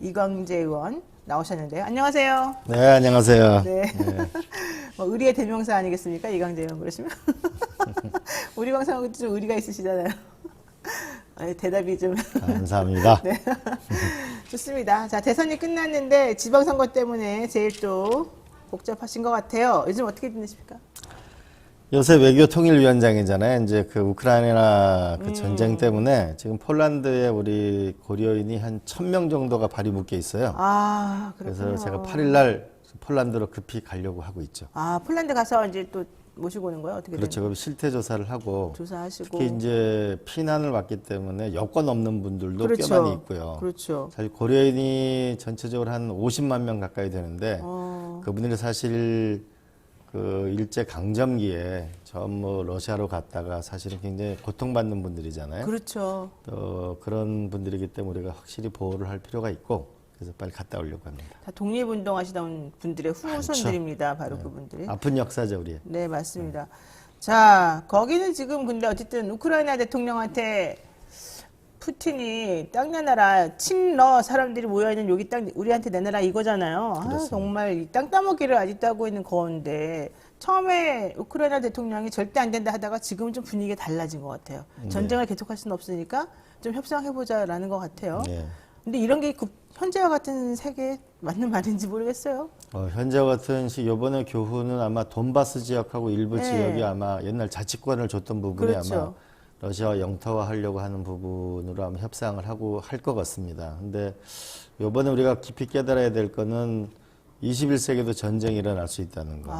이광재 의원 나오셨는데요. 안녕하세요. 네, 안녕하세요. 네. 뭐 의리의 대명사 아니겠습니까? 이광재 의원 그러시면. 우리 방송하고 좀 의리가 있으시잖아요. 아니, 대답이 좀. 감사합니다. 네. 좋습니다. 자, 대선이 끝났는데 지방선거 때문에 제일 또 복잡하신 것 같아요. 요즘 어떻게 지내십니까? 요새 외교통일위원장이잖아요. 이제 그 우크라이나 그 전쟁 때문에 지금 폴란드에 우리 고려인이 한 1,000명 정도가 발이 묶여 있어요. 아, 그렇군요. 그래서 제가 8일날 폴란드로 급히 가려고 하고 있죠. 아, 폴란드 가서 이제 또 모시고 오는 거예요? 어떻게 그렇죠. 되는 그럼 실태 조사를 하고 조사하시고. 특히 이제 피난을 왔기 때문에 여권 없는 분들도 꽤 그렇죠. 많이 있고요. 그렇죠. 사실 고려인이 전체적으로 한 50만 명 가까이 되는데 그분들이 사실 그 일제 강점기에 전부 러시아로 갔다가 사실은 굉장히 고통받는 분들이잖아요. 그렇죠. 또 그런 분들이기 때문에 우리가 확실히 보호를 할 필요가 있고 그래서 빨리 갔다 오려고 합니다. 다 독립운동 하시던 분들의 후손들입니다. 바로 그분들이. 아픈 역사죠, 우리. 네, 맞습니다. 자, 거기는 지금 근데 어쨌든 우크라이나 대통령한테 푸틴이 땅 내놔라, 친러 사람들이 모여있는 여기 땅 우리한테 내놔라 이거잖아요. 아, 정말 이 땅 따먹기를 아직도 하고 있는 건데 처음에 우크라이나 대통령이 절대 안 된다 하다가 지금은 좀 분위기가 달라진 것 같아요. 전쟁을 계속할 수는 없으니까 좀 협상해보자라는 것 같아요. 네. 근데 이런 게 현재와 같은 세계에 맞는 말인지 모르겠어요. 현재와 같은 시 요번에 교훈은 아마 돈바스 지역하고 일부 네. 지역이 아마 옛날 자치권을 줬던 부분이 그렇죠. 아마 러시아와 영토화하려고 하는 부분으로 아마 협상을 하고 할 것 같습니다. 근데 요번에 우리가 깊이 깨달아야 될 거는 21세기도 전쟁이 일어날 수 있다는 거.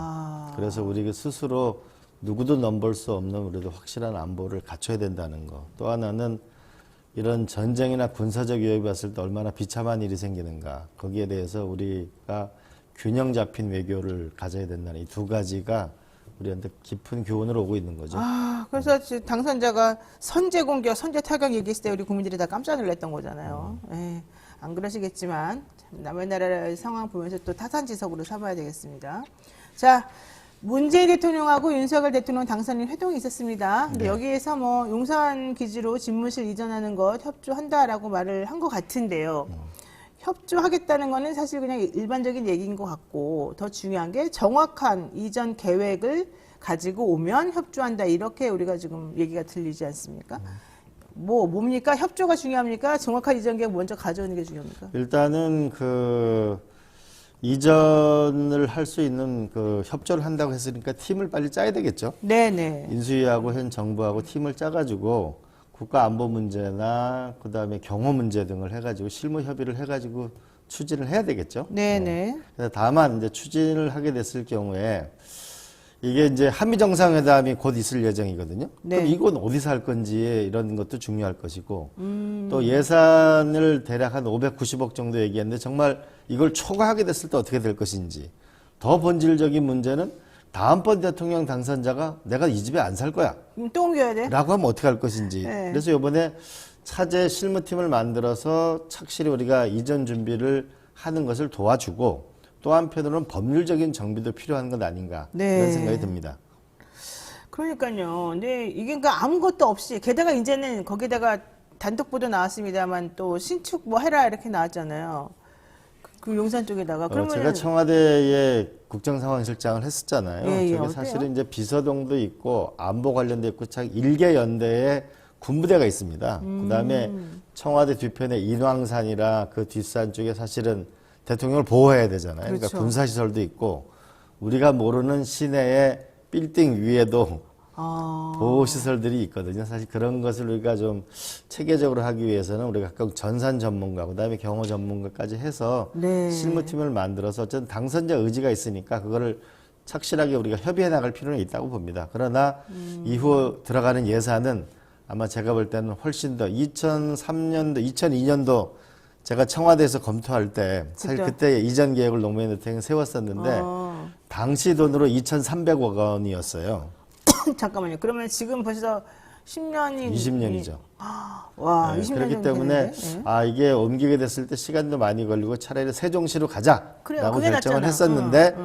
그래서 우리 스스로 누구도 넘볼 수 없는 우리도 확실한 안보를 갖춰야 된다는 거. 또 하나는 이런 전쟁이나 군사적 위협이 왔을 때 얼마나 비참한 일이 생기는가. 거기에 대해서 우리가 균형 잡힌 외교를 가져야 된다는 이 두 가지가 우리한테 깊은 교훈을 오고 있는 거죠. 그래서 당선자가 선제 공격, 선제 타격 얘기했을 때 우리 국민들이 다 깜짝 놀랐던 거잖아요. 예, 안 그러시겠지만 남의 나라의 상황 보면서 또 타산지석으로 삼아야 되겠습니다. 자, 문재인 대통령하고 윤석열 대통령 당선인 회동이 있었습니다. 근데 여기에서 뭐 용산 기지로 집무실 이전하는 것 협조한다라고 말을 한 것 같은데요. 협조하겠다는 거는 사실 그냥 일반적인 얘기인 것 같고 더 중요한 게 정확한 이전 계획을 가지고 오면 협조한다 이렇게 우리가 지금 얘기가 들리지 않습니까? 뭡니까? 협조가 중요합니까? 정확한 이전 계획 먼저 가져오는 게 중요합니까? 일단은 그 이전을 할 수 있는 그 협조를 한다고 했으니까 팀을 빨리 짜야 되겠죠. 네네. 인수위하고 현 정부하고 팀을 짜가지고 국가 안보 문제나 그다음에 경호 문제 등을 해가지고 실무 협의를 해가지고 추진을 해야 되겠죠. 네네. 그래서 다만 이제 추진을 하게 됐을 경우에 이게 이제 한미 정상회담이 곧 있을 예정이거든요. 네. 그럼 이건 어디서 할 건지 이런 것도 중요할 것이고 또 예산을 대략 한 590억 정도 얘기했는데 정말 이걸 초과하게 됐을 때 어떻게 될 것인지 더 본질적인 문제는 다음번 대통령 당선자가 내가 이 집에 안 살 거야 또 옮겨야 돼? 라고 하면 어떻게 할 것인지. 네. 그래서 이번에 차제 실무팀을 만들어서 착실히 우리가 이전 준비를 하는 것을 도와주고 또 한편으로는 법률적인 정비도 필요한 것 아닌가 네. 그런 생각이 듭니다. 그러니까요. 근데 이게 그러니까 아무것도 없이 게다가 이제는 거기다가 단독 보도 나왔습니다만 또 신축 뭐 해라 이렇게 나왔잖아요. 그 용산 쪽에다가 그러면 제가 청와대에 국정상황실장을 했었잖아요. 예, 저게 어때요? 사실은 이제 비서동도 있고 안보 관련돼 있고 참 일개 연대에 군부대가 있습니다. 그다음에 청와대 뒤편에 인왕산이라 그 뒷산 쪽에 사실은 대통령을 보호해야 되잖아요. 그렇죠. 그러니까 군사시설도 있고 우리가 모르는 시내의 빌딩 위에도 보호시설들이 있거든요. 사실 그런 것을 우리가 좀 체계적으로 하기 위해서는 우리가 각각 전산 전문가, 그다음에 경호 전문가까지 해서 네. 실무팀을 만들어서 어쨌든 당선자 의지가 있으니까 그거를 착실하게 우리가 협의해 나갈 필요는 있다고 봅니다. 그러나 이후 들어가는 예산은 아마 제가 볼 때는 훨씬 더 2003년도, 2002년도 제가 청와대에서 검토할 때 사실 그죠. 그때 이전 계획을 노무현 대통령이 세웠었는데 당시 돈으로 2,300억 원이었어요. 잠깐만요. 그러면 지금 벌써 10년이 20년이죠. 와, 네, 20년 그렇기 정도 때문에 됐네. 이게 옮기게 됐을 때 시간도 많이 걸리고 차라리 세종시로 그래요. 가자라고 그게 결정을 낫잖아. 했었는데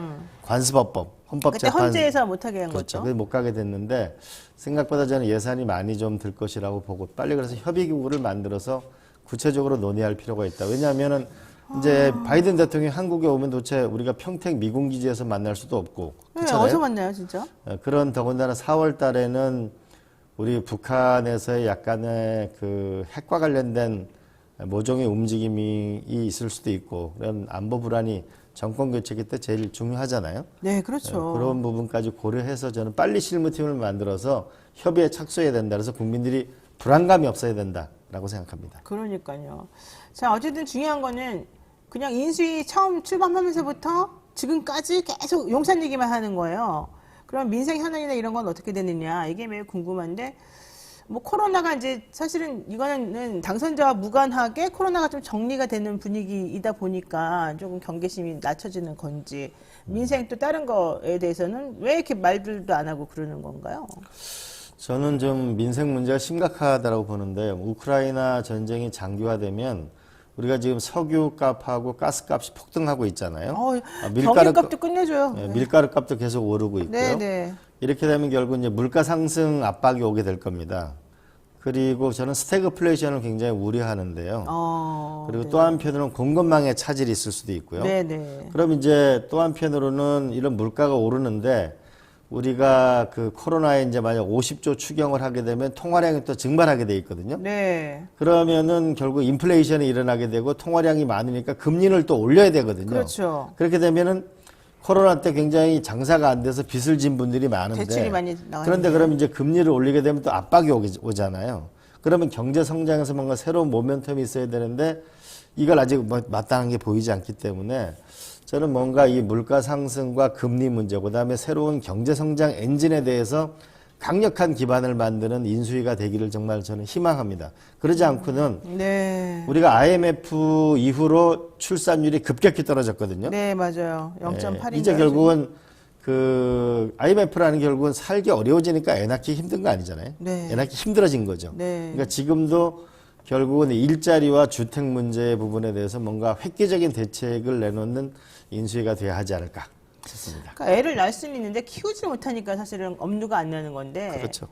관습법법, 그때 헌법재판 헌재에서 못하게 한 그렇죠. 거죠. 그래서 못 가게 됐는데 생각보다 저는 예산이 많이 좀 들 것이라고 보고 빨리 그래서 협의기구를 만들어서 구체적으로 논의할 필요가 있다. 왜냐하면은 이제 바이든 대통령이 한국에 오면 도대체 우리가 평택 미군기지에서 만날 수도 없고. 네, 그렇잖아요? 어디서 만나요, 진짜? 그런 더군다나 4월 달에는 우리 북한에서의 약간의 그 핵과 관련된 모종의 움직임이 있을 수도 있고 그런 안보 불안이 정권 교체기 때 제일 중요하잖아요. 네, 그렇죠. 그런 부분까지 고려해서 저는 빨리 실무팀을 만들어서 협의에 착수해야 된다. 그래서 국민들이 불안감이 없어야 된다라고 생각합니다. 그러니까요. 자, 어쨌든 중요한 거는 그냥 인수위 처음 출범하면서부터 지금까지 계속 용산 얘기만 하는 거예요. 그럼 민생 현안이나 이런 건 어떻게 되느냐 이게 매우 궁금한데 뭐 코로나가 이제 사실은 이거는 당선자와 무관하게 코로나가 좀 정리가 되는 분위기이다 보니까 조금 경계심이 낮춰지는 건지 민생 또 다른 거에 대해서는 왜 이렇게 말들도 안 하고 그러는 건가요? 저는 좀 민생 문제가 심각하다고 보는데 우크라이나 전쟁이 장기화되면 우리가 지금 석유 값하고 가스 값이 폭등하고 있잖아요. 경유값도 끝내줘요. 네, 밀가루 값도 계속 오르고 있고요. 네. 이렇게 되면 결국 이제 물가 상승 압박이 오게 될 겁니다. 그리고 저는 스태그플레이션을 굉장히 우려하는데요. 그리고 네. 또 한편으로는 공급망에 차질이 있을 수도 있고요. 네네. 그럼 이제 또 한편으로는 이런 물가가 오르는데 우리가 그 코로나에 이제 만약 50조 추경을 하게 되면 통화량이 또 증발하게 돼 있거든요. 네. 그러면은 결국 인플레이션이 일어나게 되고 통화량이 많으니까 금리를 또 올려야 되거든요. 그렇죠. 그렇게 되면은 코로나 때 굉장히 장사가 안 돼서 빚을 진 분들이 많은데 대출이 많이 나가는데. 그런데 그럼 이제 금리를 올리게 되면 또 압박이 오잖아요. 그러면 경제 성장에서 뭔가 새로운 모멘텀이 있어야 되는데 이걸 아직 마땅한 게 보이지 않기 때문에 저는 뭔가 이 물가 상승과 금리 문제, 그다음에 새로운 경제 성장 엔진에 대해서 강력한 기반을 만드는 인수위가 되기를 정말 저는 희망합니다. 그러지 않고는 네. 우리가 IMF 이후로 출산율이 급격히 떨어졌거든요. 네, 맞아요. 0.8인가요? 이제 결국은 그 IMF라는 게 결국은 살기 어려워지니까 애 낳기 힘든 거 아니잖아요. 네. 애 낳기 힘들어진 거죠. 네. 그러니까 지금도 결국은 일자리와 주택 문제 부분에 대해서 뭔가 획기적인 대책을 내놓는 인수위가 돼야 하지 않을까 싶습니다. 그러니까 애를 낳을 수는 있는데 키우지 못하니까 사실은 엄두가 안 나는 건데 그렇죠.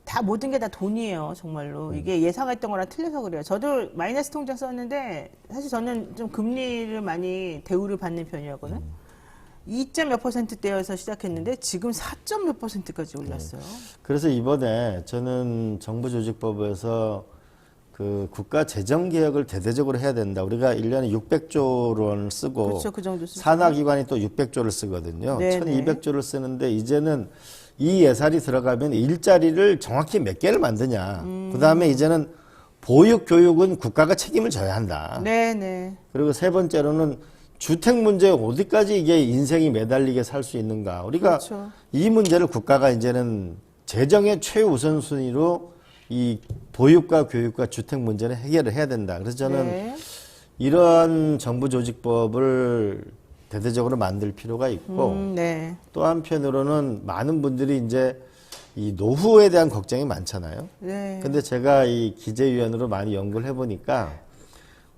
다 모든 게 다 돈이에요, 정말로. 이게 예상했던 거랑 틀려서 그래요. 저도 마이너스 통장 썼는데 사실 저는 좀 금리를 많이 대우를 받는 편이었거든요. 2점 몇 %대여서 시작했는데 지금 4점 몇 %까지 올랐어요. 그래서 이번에 저는 정부조직법에서 그 국가 재정 개혁을 대대적으로 해야 된다. 우리가 1년에 600조 원을 쓰고 그렇죠, 그 정도 쓰죠. 산하기관이 또 600조를 쓰거든요. 네, 1200조를 쓰는데 이제는 이 예산이 들어가면 일자리를 정확히 몇 개를 만드냐. 그다음에 이제는 보육 교육은 국가가 책임을 져야 한다. 네네. 그리고 세 번째로는 주택 문제 어디까지 이게 인생이 매달리게 살 수 있는가. 우리가 그렇죠. 이 문제를 국가가 이제는 재정의 최우선순위로 이 보육과 교육과 주택 문제는 해결을 해야 된다. 그래서 저는 네. 이러한 정부 조직법을 대대적으로 만들 필요가 있고 네. 또 한편으로는 많은 분들이 이제 이 노후에 대한 걱정이 많잖아요. 네. 근데 제가 이 기재위원으로 많이 연구를 해보니까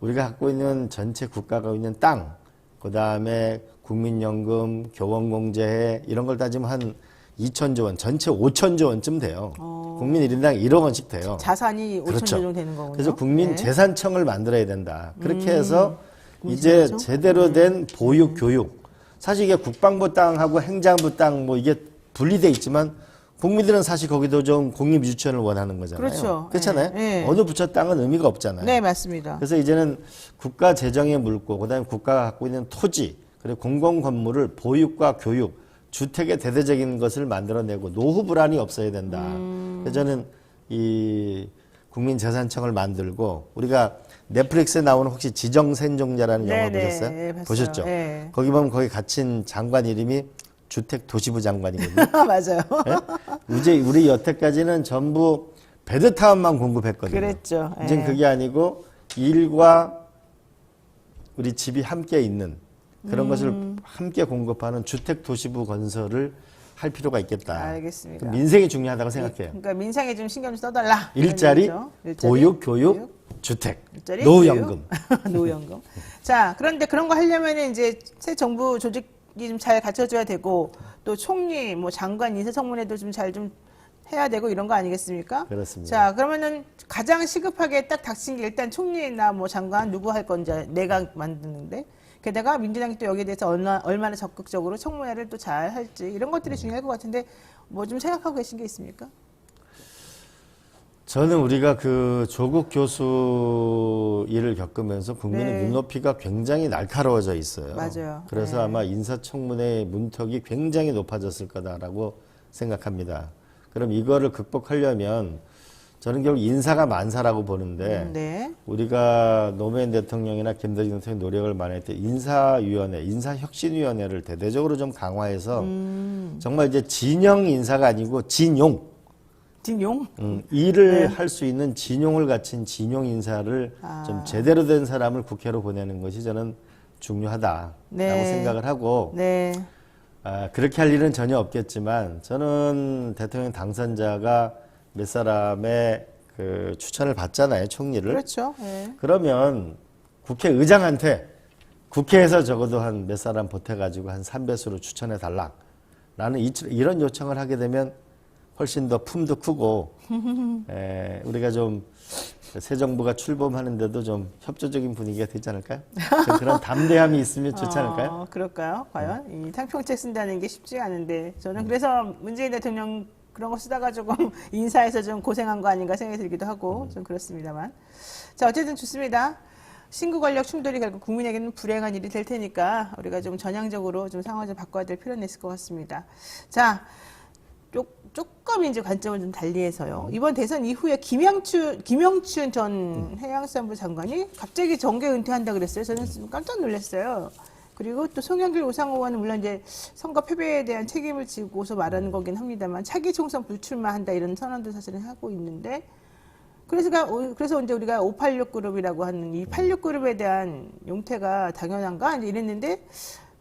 우리가 갖고 있는 전체 국가가 갖고 있는 땅, 그 다음에 국민연금, 교원공제회 이런 걸 따지면 한 2천조 원, 전체 5천조 원쯤 돼요. 국민 1인당 1억 원씩 돼요. 자산이 5천 그렇죠. 정도 되는 거군요. 그래서 국민 네. 재산청을 만들어야 된다. 그렇게 해서 이제 재산청? 제대로 된 보육, 교육. 사실 이게 국방부 땅하고 행정부 땅 뭐 이게 분리돼 있지만 국민들은 사실 거기도 좀 공립 유치원을 원하는 거잖아요. 그렇죠. 그렇잖아요. 네. 어느 부처 땅은 의미가 없잖아요. 네, 맞습니다. 그래서 이제는 국가 재정의 물고 그다음에 국가가 갖고 있는 토지 그리고 공공 건물을 보육과 교육, 주택의 대대적인 것을 만들어내고 노후 불안이 없어야 된다. 그래서 저는 이 국민재산청을 만들고 우리가 넷플릭스에 나오는 혹시 지정생존자라는 영화 네, 보셨어요? 네, 봤어요. 보셨죠? 네. 거기 보면 거기 갇힌 장관 이름이 주택도시부 장관이거든요. 맞아요. 네? 이제 우리 여태까지는 전부 베드타운만 공급했거든요. 그랬죠. 이제 예. 그게 아니고 일과 우리 집이 함께 있는 그런 것을 함께 공급하는 주택도시부 건설을 할 필요가 있겠다. 알겠습니다. 민생이 중요하다고 생각해요. 그러니까 민생에 좀 신경 좀 써달라. 일자리, 이런 얘기죠. 보육, 교육, 주택, 일자리, 노후연금. 교육, 노후연금. 자, 그런데 그런 거 하려면 이제 새 정부 조직이 좀 잘 갖춰져야 되고 또 총리, 뭐 장관 인사청문회도 좀 잘 좀 해야 되고 이런 거 아니겠습니까? 그렇습니다. 자, 그러면은 가장 시급하게 딱 닥친 게 일단 총리나 뭐 장관 누구 할 건지 내각 만드는데 게다가 민주당이 또 여기에 대해서 얼마나 적극적으로 청문회를 또 잘 할지 이런 것들이 중요할 것 같은데 뭐 좀 생각하고 계신 게 있습니까? 저는 우리가 그 조국 교수 일을 겪으면서 국민의 네. 눈높이가 굉장히 날카로워져 있어요. 맞아요. 그래서 네. 아마 인사청문회의 문턱이 굉장히 높아졌을 거다라고 생각합니다. 그럼 이거를 극복하려면 저는 결국 인사가 만사라고 보는데 네. 우리가 노무현 대통령이나 김대중 대통령 노력을 많이 했을 때 인사위원회, 인사혁신위원회를 대대적으로 좀 강화해서 정말 이제 진영 인사가 아니고 진용 진용? 일을 네. 할 수 있는 진용을 갖춘 진용 인사를 아. 좀 제대로 된 사람을 국회로 보내는 것이 저는 중요하다라고 네. 생각을 하고 네. 그렇게 할 일은 전혀 없겠지만 저는 대통령 당선자가 몇 사람의 그 추천을 받잖아요, 총리를. 그렇죠. 네. 그러면 국회의장한테 국회에서 적어도 한 몇 사람 보태가지고 한 3배수로 추천해 달라. 라는 이런 요청을 하게 되면 훨씬 더 품도 크고 우리가 좀 새 정부가 출범하는데도 좀 협조적인 분위기가 되지 않을까요? 좀 그런 담대함이 있으면 좋지 않을까요? 그럴까요? 과연 이 상평책 쓴다는 게 쉽지 않은데 저는 그래서 문재인 대통령 그런 거 쓰다가 조금 인사에서 좀 고생한 거 아닌가 생각이 들기도 하고 좀 그렇습니다만 자 어쨌든 좋습니다. 신구 권력 충돌이 결국 국민에게는 불행한 일이 될 테니까 우리가 좀 전향적으로 좀 상황을 좀 바꿔야 될 필요는 있을 것 같습니다. 자. 조금 이제 관점을 좀 달리해서요. 이번 대선 이후에 김영춘 전 해양수산부 장관이 갑자기 정계 은퇴한다 그랬어요. 저는 깜짝 놀랐어요. 그리고 또 송영길 우상호 의원은 물론 이제 선거 패배에 대한 책임을 지고서 말하는 거긴 합니다만 차기 총선 불출마한다 이런 선언도 사실은 하고 있는데 그래서 이제 우리가 586 그룹이라고 하는 이 86 그룹에 대한 용태가 당연한가 이제 이랬는데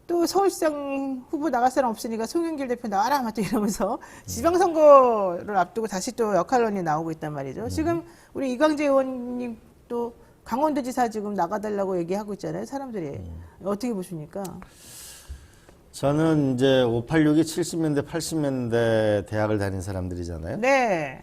또 서울시장 후보 나갈 사람 없으니까 송영길 대표 나와라 막 또 이러면서 지방선거를 앞두고 다시 또 역할론이 나오고 있단 말이죠. 지금 우리 이광재 의원님 또 강원도지사 지금 나가달라고 얘기하고 있잖아요. 사람들이 어떻게 보십니까? 저는 이제 586이 70년대, 80년대 대학을 다닌 사람들이잖아요. 네.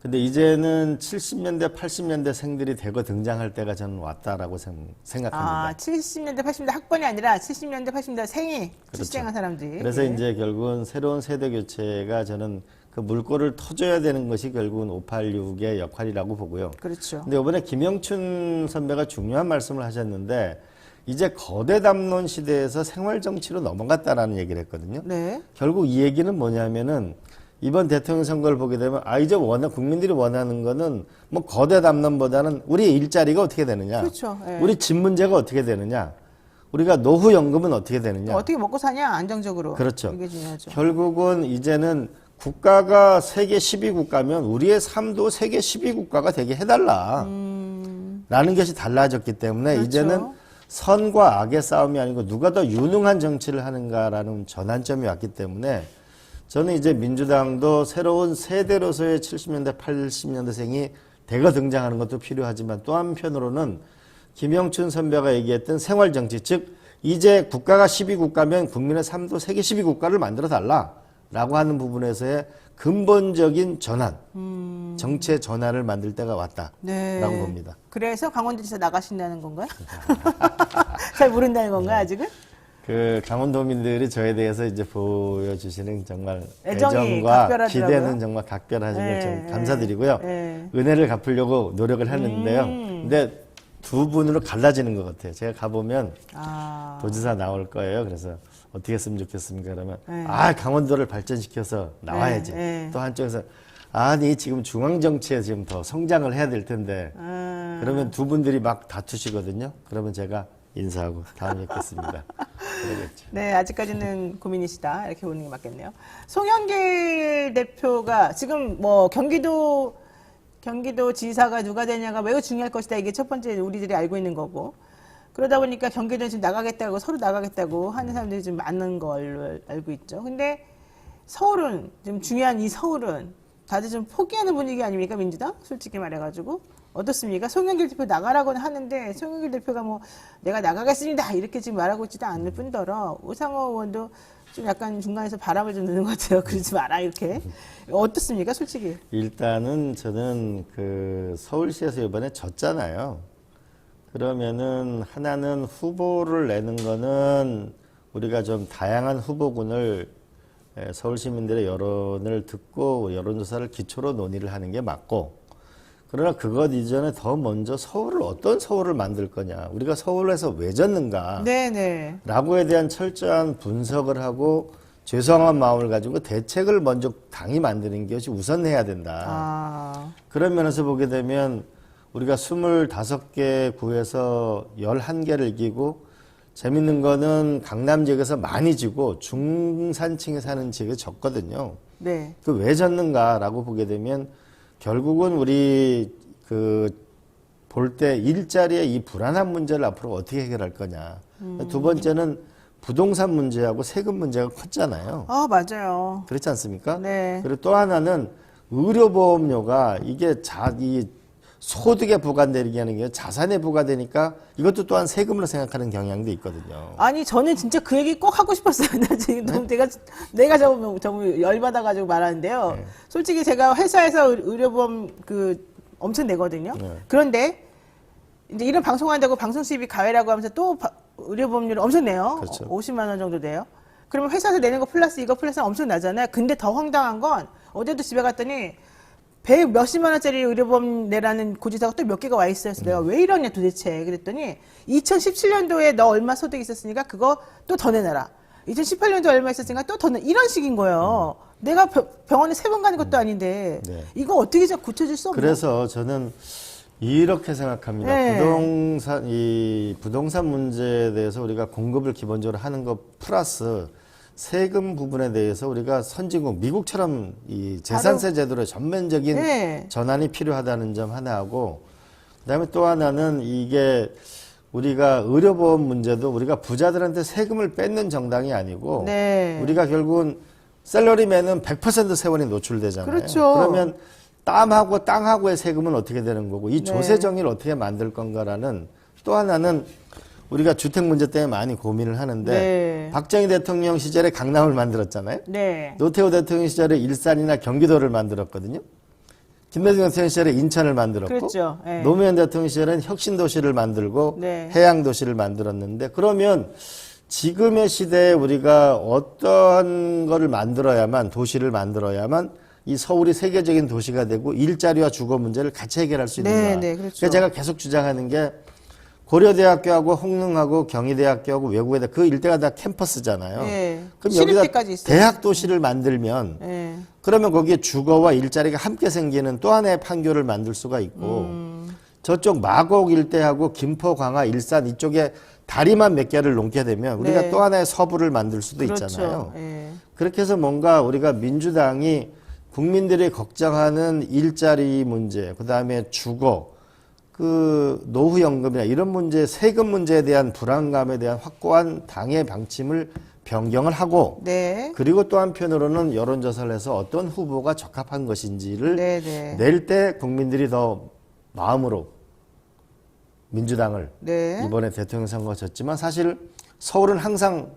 근데 이제는 70년대, 80년대 생들이 대거 등장할 때가 저는 왔다라고 생각합니다. 70년대, 80년대 학번이 아니라 70년대, 80년대 생이 그렇죠. 출생한 사람들이. 그래서 예. 이제 결국은 새로운 세대 교체가 저는 그 물꼬를 터줘야 되는 것이 결국은 586의 역할이라고 보고요. 그렇죠. 근데 이번에 김영춘 선배가 중요한 말씀을 하셨는데 이제 거대 담론 시대에서 생활 정치로 넘어갔다라는 얘기를 했거든요. 네. 결국 이 얘기는 뭐냐면은 이번 대통령 선거를 보게 되면 이제 국민들이 원하는 거는 뭐 거대 담론보다는 우리의 일자리가 어떻게 되느냐, 그렇죠. 예. 우리 집 문제가 어떻게 되느냐, 우리가 노후연금은 어떻게 되느냐. 어떻게 먹고 사냐 안정적으로. 그렇죠. 이게 중요하죠. 결국은 이제는 국가가 세계 12국가면 우리의 삶도 세계 12국가가 되게 해달라. 라는 것이 달라졌기 때문에 그렇죠. 이제는 선과 악의 싸움이 아니고 누가 더 유능한 정치를 하는가라는 전환점이 왔기 때문에 저는 이제 민주당도 새로운 세대로서의 70년대, 80년대생이 대거 등장하는 것도 필요하지만 또 한편으로는 김영춘 선배가 얘기했던 생활정치, 즉 이제 국가가 12국가면 국민의 삶도 세계 12국가를 만들어 달라라고 하는 부분에서의 근본적인 전환, 정치의 전환을 만들 때가 왔다라고 네. 봅니다. 그래서 강원도지사 나가신다는 건가요? 잘 모른다는 건가요, 아직은? 그 강원도민들이 저에 대해서 이제 보여주시는 정말 애정이 애정과 각별하더라고요. 기대는 정말 각별하신 걸 네, 좀 감사드리고요. 네. 은혜를 갚으려고 노력을 하는데요. 근데 두 분으로 갈라지는 것 같아요. 제가 가보면 도지사 나올 거예요. 그래서 어떻게 했으면 좋겠습니까? 그러면 네. 강원도를 발전시켜서 나와야지. 네. 또 한쪽에서 아니 지금 중앙정치에 지금 더 성장을 해야 될 텐데 그러면 두 분들이 막 다투시거든요. 그러면 제가 인사하고 다음에 뵙겠습니다. 그러겠죠. 네, 아직까지는 고민이시다. 이렇게 보는 게 맞겠네요. 송영길 대표가 지금 뭐 경기도 지사가 누가 되냐가 매우 중요할 것이다. 이게 첫 번째 우리들이 알고 있는 거고. 그러다 보니까 경기도는 지금 나가겠다고 서로 나가겠다고 하는 사람들이 좀 많은 걸로 알고 있죠. 근데 서울은 지금 중요한 이 서울은 다들 좀 포기하는 분위기 아닙니까, 민주당? 솔직히 말해가지고. 어떻습니까? 송영길 대표 나가라고는 하는데 송영길 대표가 뭐 내가 나가겠습니다 이렇게 지금 말하고 있지도 않을 뿐더러 우상호 의원도 좀 약간 중간에서 바람을 좀 넣는 것 같아요. 그러지 마라 이렇게. 어떻습니까, 솔직히? 일단은 저는 서울시에서 이번에 졌잖아요. 그러면은 하나는 후보를 내는 거는 우리가 좀 다양한 후보군을 서울 시민들의 여론을 듣고 여론조사를 기초로 논의를 하는 게 맞고, 그러나 그것 이전에 더 먼저 어떤 서울을 만들 거냐, 우리가 서울에서 왜 졌는가 네네. 라고에 대한 철저한 분석을 하고 죄송한 마음을 가지고 대책을 먼저 당이 만드는 것이 우선해야 된다. 그런 면에서 보게 되면 우리가 25개 구에서 11개를 이기고, 재밌는 거는 강남 지역에서 많이 지고 중산층에 사는 지역에 졌거든요. 네. 그 왜 졌는가라고 보게 되면 결국은 우리 볼 때 일자리의 이 불안한 문제를 앞으로 어떻게 해결할 거냐. 두 번째는 부동산 문제하고 세금 문제가 컸잖아요. 맞아요. 그렇지 않습니까? 네. 그리고 또 하나는 의료보험료가 이게 이 소득에 부과되게 하는 게 자산에 부과되니까 이것도 또한 세금으로 생각하는 경향도 있거든요. 아니 저는 진짜 그 얘기 꼭 하고 싶었어요. 나 지금 너무 내가 너무 열받아가지고 말하는데요. 네. 솔직히 제가 회사에서 의료보험 엄청 내거든요. 네. 그런데 이제 이런 방송한다고 방송 수입이 가외라고 하면서 또 의료보험료를 엄청 내요. 그렇죠. 50만 원 정도 돼요. 그러면 회사에서 내는 거 플러스 이거 플러스 엄청 나잖아요. 근데 더 황당한 건 어제도 집에 갔더니 100 몇십만 원짜리 의료보험 내라는 고지서가 또 몇 개가 와 있어요. 그래서 내가 왜 이러냐 도대체. 그랬더니 2017년도에 너 얼마 소득 있었으니까 그거 또 더 내놔라. 2018년도에 얼마 있었으니까 또 더 내. 이런 식인 거예요. 내가 병원에 3번 가는 것도 아닌데 네. 이거 어떻게 고쳐줄 수 없나? 그래서 저는 이렇게 생각합니다. 네. 이 부동산 문제에 대해서 우리가 공급을 기본적으로 하는 것 플러스 세금 부분에 대해서 우리가 선진국 미국처럼 이 재산세 제도의 전면적인 네. 전환이 필요하다는 점 하나 하고, 그다음에 또 하나는 이게 우리가 의료보험 문제도 우리가 부자들한테 세금을 뺏는 정당이 아니고 네. 우리가 결국은 샐러리맨은 100% 세원이 노출되잖아요. 그렇죠. 그러면 땀하고 땅하고의 세금은 어떻게 되는 거고 이 네. 조세 정의를 어떻게 만들 건가라는 또 하나는 우리가 주택 문제 때문에 많이 고민을 하는데 네. 박정희 대통령 시절에 강남을 만들었잖아요. 네. 노태우 대통령 시절에 일산이나 경기도를 만들었거든요. 김대중 대통령 시절에 인천을 만들었고 그렇죠. 네. 노무현 대통령 시절에는 혁신도시를 만들고 네. 해양도시를 만들었는데, 그러면 지금의 시대에 우리가 어떤 거를 만들어야만, 도시를 만들어야만 이 서울이 세계적인 도시가 되고 일자리와 주거 문제를 같이 해결할 수 있는가. 네, 네, 그렇죠. 그래서 제가 계속 주장하는 게 고려대학교하고 홍릉하고 경희대학교하고 외국에다 그 일대가 다 캠퍼스잖아요. 네. 그럼 시립대까지 여기다 있어요. 대학 도시를 만들면 네. 그러면 거기에 주거와 일자리가 함께 생기는 또 하나의 판교를 만들 수가 있고, 저쪽 마곡 일대하고 김포, 광화, 일산 이쪽에 다리만 몇 개를 놓게 되면 우리가 네. 또 하나의 서부를 만들 수도 그렇죠. 있잖아요. 네. 그렇게 해서 뭔가 우리가 민주당이 국민들이 걱정하는 일자리 문제, 그다음에 주거, 노후연금이나 이런 문제, 세금 문제에 대한 불안감에 대한 확고한 당의 방침을 변경을 하고, 네. 그리고 또 한편으로는 여론조사를 해서 어떤 후보가 적합한 것인지를 네, 네. 낼 때 국민들이 더 마음으로 민주당을 네. 이번에 대통령 선거가 졌지만 사실 서울은 항상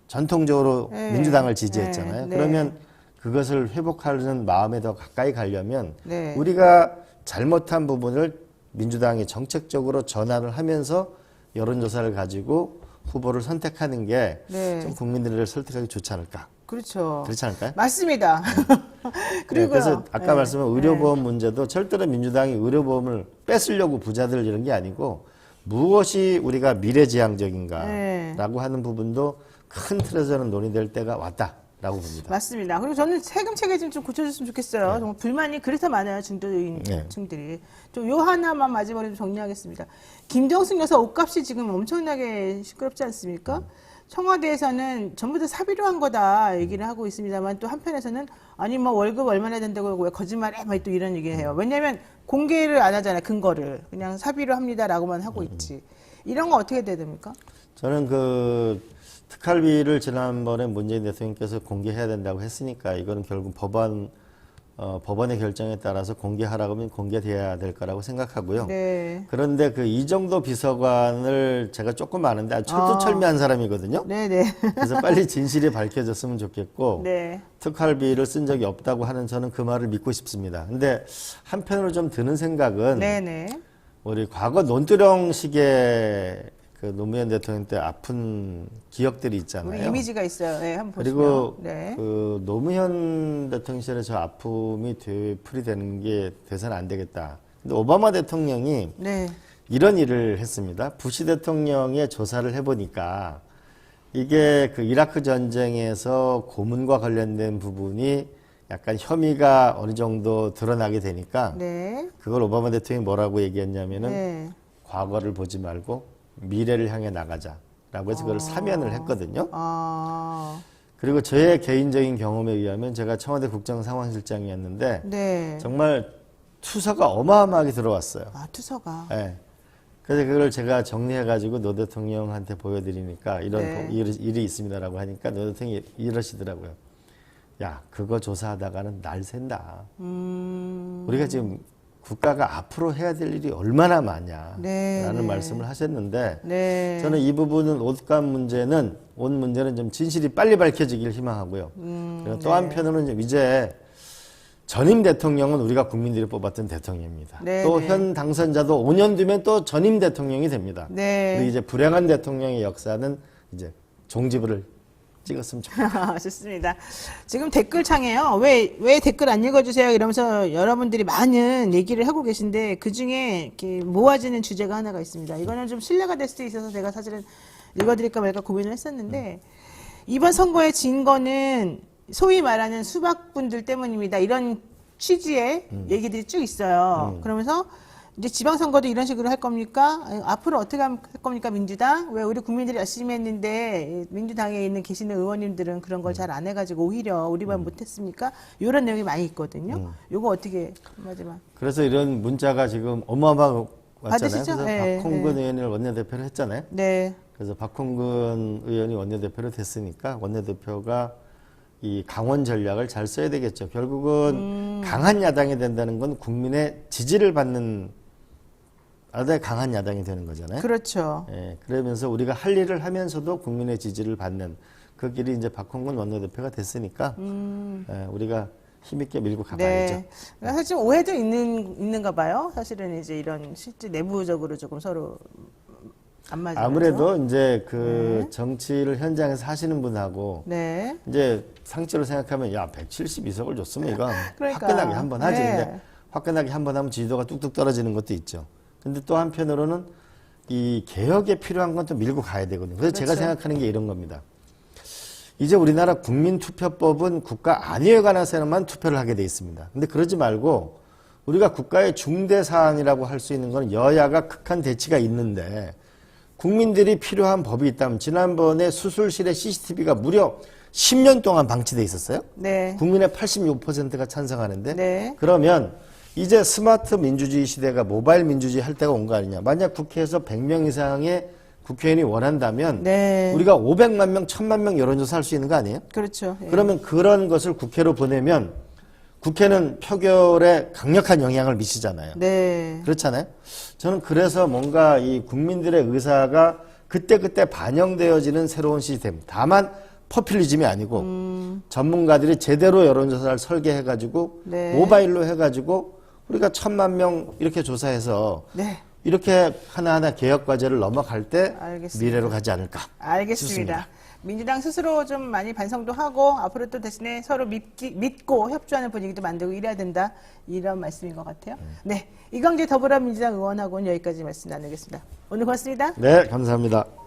전통적으로 네. 민주당을 지지했잖아요. 네. 그러면 그것을 회복하는 마음에 더 가까이 가려면 네. 우리가 잘못한 부분을 민주당이 정책적으로 전환을 하면서 여론조사를 가지고 후보를 선택하는 게 좀 네. 국민들을 설득하기 좋지 않을까. 그렇죠. 그렇지 않을까요? 맞습니다. 네, 그리고요. 그래서 아까 네. 말씀한 의료보험 문제도 절대로 민주당이 의료보험을 뺏으려고 부자들 이런 게 아니고 무엇이 우리가 미래지향적인가라고 네. 하는 부분도 큰 틀에서는 논의될 때가 왔다라고 봅니다. 맞습니다. 그리고 저는 세금 체계 좀 고쳐줬으면 좋겠어요. 정말 불만이 그래서 많아요. 네. 중도인층들이. 좀 요 하나만 마지막으로 좀 정리하겠습니다. 김정숙 여사 옷값이 지금 엄청나게 시끄럽지 않습니까? 청와대에서는 전부 다 사비로 한 거다 얘기를 하고 있습니다만 또 한편에서는 아니 뭐 월급 얼마나 된다고 왜 거짓말해 막 또 이런 얘기를 해요. 왜냐하면 공개를 안 하잖아요. 근거를 그냥 사비로 합니다라고만 하고 있지. 이런 거 어떻게 돼야 됩니까? 저는 특활비를 지난번에 문재인 대통령께서 공개해야 된다고 했으니까 이거는 결국 법안 법원의 결정에 따라서 공개하라고 하면 공개돼야 될 거라고 생각하고요. 네. 그런데 그 이정도 비서관을 제가 조금 아는데 아주 철두철미한 사람이거든요. 네네. 그래서 빨리 진실이 밝혀졌으면 좋겠고 네. 특활비를 쓴 적이 없다고 하는 저는 그 말을 믿고 싶습니다. 근데 한편으로 좀 드는 생각은 네네. 우리 과거 논두렁식의 그 노무현 대통령 때 아픈 기억들이 있잖아요. 우리 이미지가 있어요. 네, 한번 보시면. 그리고 네. 그 노무현 대통령 시절에 저 아픔이 되풀이 되는 게 돼서는 안 되겠다. 근데 오바마 대통령이 네. 이런 일을 했습니다. 부시 대통령의 조사를 해보니까 이게 그 이라크 전쟁에서 고문과 관련된 부분이 약간 혐의가 어느 정도 드러나게 되니까 네. 그걸 오바마 대통령이 뭐라고 얘기했냐면은 네. 과거를 보지 말고 미래를 향해 나가자라고 해서 그걸 사면을 했거든요. 그리고 저의 개인적인 경험에 의하면 제가 청와대 국정상황실장이었는데 네. 정말 투서가 어마어마하게 들어왔어요. 아, 투서가. 네. 그래서 그걸 제가 정리해가지고 노 대통령한테 보여드리니까 이런 네. 일이 있습니다라고 하니까 노 대통령이 이러시더라고요. 야, 그거 조사하다가는 날 샌다. 우리가 지금 국가가 앞으로 해야 될 일이 얼마나 많냐 네, 라는 네. 말씀을 하셨는데 네. 저는 이 부분은 옷감 문제는 온 문제는 좀 진실이 빨리 밝혀지길 희망하고요. 그리고 또 네. 한편으로는 좀 이제 전임 대통령은 우리가 국민들이 뽑았던 대통령입니다. 네, 또 네. 현 당선자도 5년 뒤면 또 전임 대통령이 됩니다. 네. 그리고 이제 불행한 대통령의 역사는 이제 종지부를 찍었으면 좋겠습니다. 좋습니다. 지금 댓글창에요. 왜 댓글 안 읽어주세요? 이러면서 여러분들이 많은 얘기를 하고 계신데 그 중에 이렇게 모아지는 주제가 하나가 있습니다. 이거는 좀 신뢰가 될 수도 있어서 제가 사실은 읽어드릴까 말까 고민을 했었는데 이번 선거에 진 거는 소위 말하는 수박분들 때문입니다. 이런 취지의 얘기들이 쭉 있어요. 그러면서 이제 지방선거도 이런 식으로 할 겁니까? 앞으로 어떻게 할 겁니까, 민주당? 왜 우리 국민들이 열심히 했는데 민주당에 계시는 의원님들은 그런 걸 잘 안 해가지고 오히려 우리만 못했습니까? 이런 내용이 많이 있거든요. 요거 어떻게 마지막? 그래서 이런 문자가 지금 어마어마하게 왔잖아요. 받으시죠? 그래서 네, 박홍근 네. 의원을 원내대표를 했잖아요. 네, 그래서 박홍근 의원이 원내대표로 됐으니까 원내대표가 이 강원 전략을 잘 써야 되겠죠. 결국은 강한 야당이 된다는 건 국민의 지지를 받는 아주 강한 야당이 되는 거잖아요. 그렇죠. 예, 그러면서 우리가 할 일을 하면서도 국민의 지지를 받는 그 길이 이제 박홍근 원내대표가 됐으니까 예, 우리가 힘있게 밀고 가봐야죠. 네. 사실 좀 오해도 있는가 봐요. 사실은 이제 이런 실제 내부적으로 조금 서로 안 맞아요. 아무래도 이제 그 정치를 현장에서 하시는 분하고 네. 이제 상식으로 생각하면 야 172석을 줬으면 이거 그러니까. 화끈하게 한번 하지. 네. 근데 화끈하게 한번 하면 지지도가 뚝뚝 떨어지는 것도 있죠. 근데 또 한편으로는 이 개혁에 필요한 건 또 밀고 가야 되거든요. 그래서 제가 그렇죠. 생각하는 게 이런 겁니다. 이제 우리나라 국민투표법은 국가 안위에 관해서만 투표를 하게 돼 있습니다. 근데 그러지 말고 우리가 국가의 중대 사안이라고 할 수 있는 건 여야가 극한 대치가 있는데 국민들이 필요한 법이 있다면 지난번에 수술실에 CCTV가 무려 10년 동안 방치돼 있었어요. 네. 국민의 86%가 찬성하는데 네. 그러면 이제 스마트 민주주의 시대가 모바일 민주주의 할 때가 온 거 아니냐. 만약 국회에서 100명 이상의 국회의원이 원한다면 네. 우리가 500만 명, 1000만 명 여론조사 할 수 있는 거 아니에요? 그렇죠. 예. 그러면 그런 것을 국회로 보내면 국회는 표결에 강력한 영향을 미치잖아요. 네. 그렇잖아요. 저는 그래서 뭔가 이 국민들의 의사가 그때그때 반영되어지는 새로운 시스템. 다만 퍼퓰리즘이 아니고 전문가들이 제대로 여론조사를 설계해가지고 네. 모바일로 해가지고 우리가 1000만 명 이렇게 조사해서 네. 이렇게 하나하나 개혁 과제를 넘어갈 때 알겠습니다. 미래로 가지 않을까. 알겠습니다. 싶습니다. 민주당 스스로 좀 많이 반성도 하고 앞으로 또 대신에 서로 믿고 협조하는 분위기도 만들고 이래야 된다. 이런 말씀인 것 같아요. 네. 이광재 더불어민주당 의원하고는 여기까지 말씀 나누겠습니다. 오늘 고맙습니다. 네, 감사합니다.